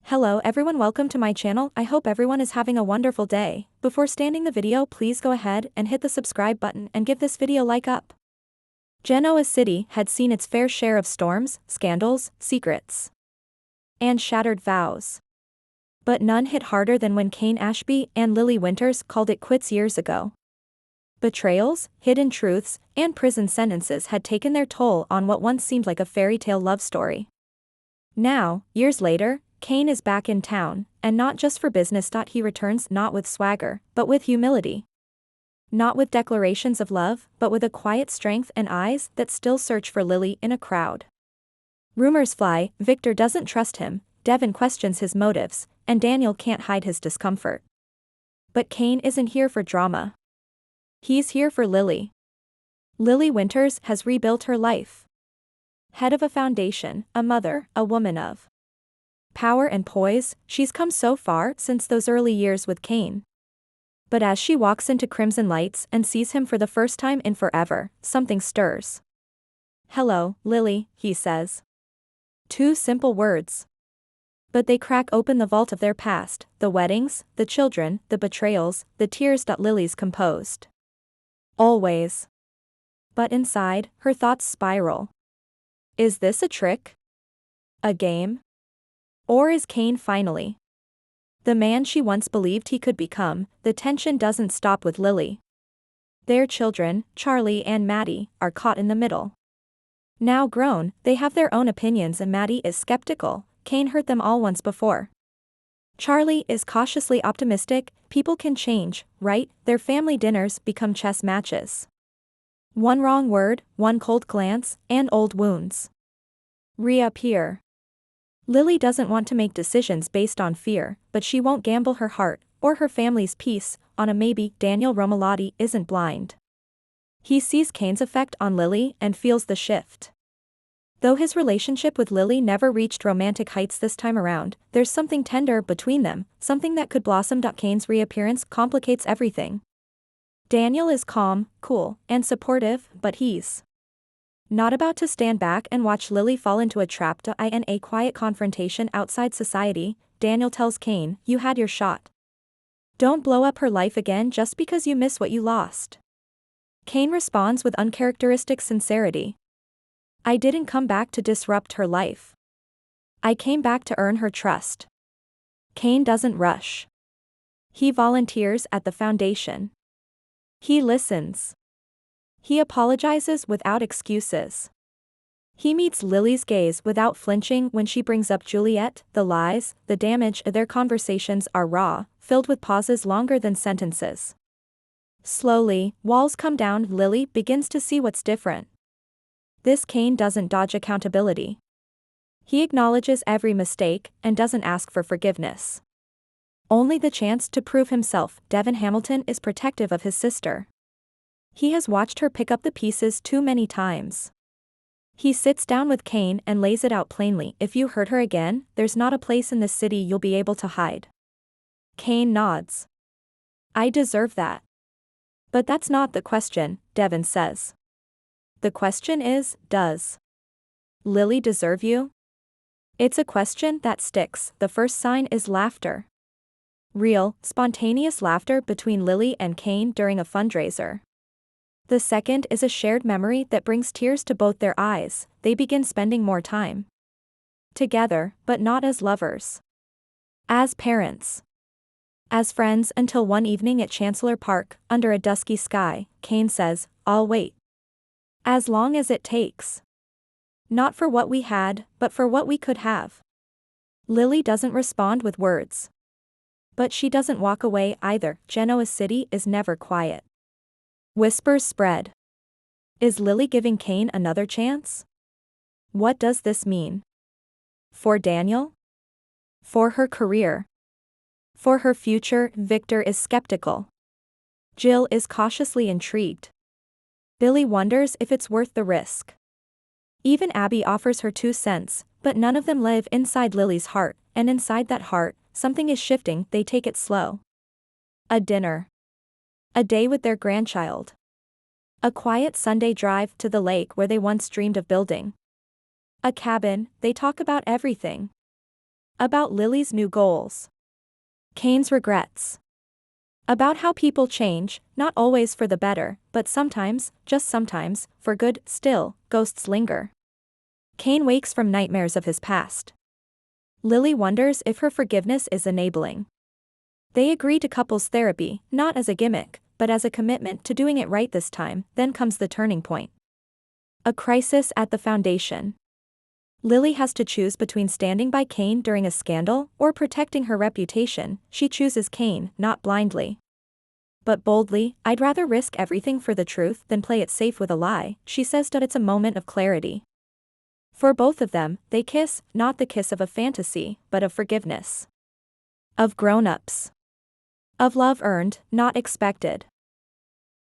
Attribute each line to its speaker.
Speaker 1: Hello everyone, welcome to my channel. I hope everyone is having a wonderful day. Before starting the video, please go ahead and hit the subscribe button and give this video like up. Genoa City had seen its fair share of storms, scandals, secrets, and shattered vows. But none hit harder than when Kane Ashby and Lily Winters called it quits years ago. Betrayals, hidden truths, and prison sentences had taken their toll on what once seemed like a fairy tale love story. Now, years later, Kane is back in town, and not just for business. He returns not with swagger, but with humility. Not with declarations of love, but with a quiet strength and eyes that still search for Lily in a crowd. Rumors fly, Victor doesn't trust him, Devon questions his motives, and Daniel can't hide his discomfort. But Kane isn't here for drama. He's here for Lily. Lily Winters has rebuilt her life. Head of a foundation, a mother, a woman of power and poise, she's come so far since those early years with Kane. But as she walks into Crimson Lights and sees him for the first time in forever, something stirs. "Hello, Lily," he says. Two simple words. But they crack open the vault of their past, the weddings, the children, the betrayals, the tears. Lily's composed. Always. But inside, her thoughts spiral. Is this a trick? A game? Or is Kane finally the man she once believed he could become? The tension doesn't stop with Lily. Their children, Charlie and Maddie, are caught in the middle. Now grown, they have their own opinions and Maddie is skeptical. Kane hurt them all once before. Charlie is cautiously optimistic, people can change, right? Their family dinners become chess matches. One wrong word, one cold glance, and old wounds reappear. Lily doesn't want to make decisions based on fear, but she won't gamble her heart, or her family's peace, on a maybe. Daniel Romalotti isn't blind. He sees Kane's effect on Lily and feels the shift. Though his relationship with Lily never reached romantic heights this time around, there's something tender between them, something that could blossom. Kane's reappearance complicates everything. Daniel is calm, cool, and supportive, but he's not about to stand back and watch Lily fall into a trap. In a quiet confrontation outside society, Daniel tells Kane, "You had your shot. Don't blow up her life again just because you miss what you lost." Kane responds with uncharacteristic sincerity. "I didn't come back to disrupt her life. I came back to earn her trust." Kane doesn't rush. He volunteers at the foundation. He listens. He apologizes without excuses. He meets Lily's gaze without flinching when she brings up Juliet, the lies, the damage. Their conversations are raw, filled with pauses longer than sentences. Slowly, walls come down. Lily begins to see what's different. This Kane doesn't dodge accountability. He acknowledges every mistake and doesn't ask for forgiveness. Only the chance to prove himself. Devon Hamilton is protective of his sister. He has watched her pick up the pieces too many times. He sits down with Kane and lays it out plainly. "If you hurt her again, there's not a place in this city you'll be able to hide." Kane nods. "I deserve that." "But that's not the question," Devon says. "The question is, does Lily deserve you?" It's a question that sticks. The first sign is laughter. Real, spontaneous laughter between Lily and Kane during a fundraiser. The second is a shared memory that brings tears to both their eyes. They begin spending more time together, but not as lovers. As parents. As friends until one evening at Chancellor Park, under a dusky sky, Kane says, "I'll wait. As long as it takes. Not for what we had, but for what we could have." Lily doesn't respond with words. But she doesn't walk away either. Genoa City is never quiet. Whispers spread. Is Lily giving Kane another chance? What does this mean? For Daniel? For her career? For her future? Victor is skeptical. Jill is cautiously intrigued. Billy wonders if it's worth the risk. Even Abby offers her 2 cents, but none of them live inside Lily's heart, and inside that heart, something is shifting. They take it slow. A dinner. A day with their grandchild. A quiet Sunday drive to the lake where they once dreamed of building a cabin. They talk about everything. About Lily's new goals. Kane's regrets. About how people change, not always for the better, but sometimes, just sometimes, for good. Still, ghosts linger. Kane wakes from nightmares of his past. Lily wonders if her forgiveness is enabling. They agree to couples therapy, not as a gimmick, but as a commitment to doing it right this time. Then comes the turning point. A crisis at the foundation. Lily has to choose between standing by Kane during a scandal or protecting her reputation. She chooses Kane, not blindly, but boldly. "I'd rather risk everything for the truth than play it safe with a lie," she says. It's a moment of clarity. For both of them, they kiss, not the kiss of a fantasy, but of forgiveness. Of grown-ups. Of love earned, not expected.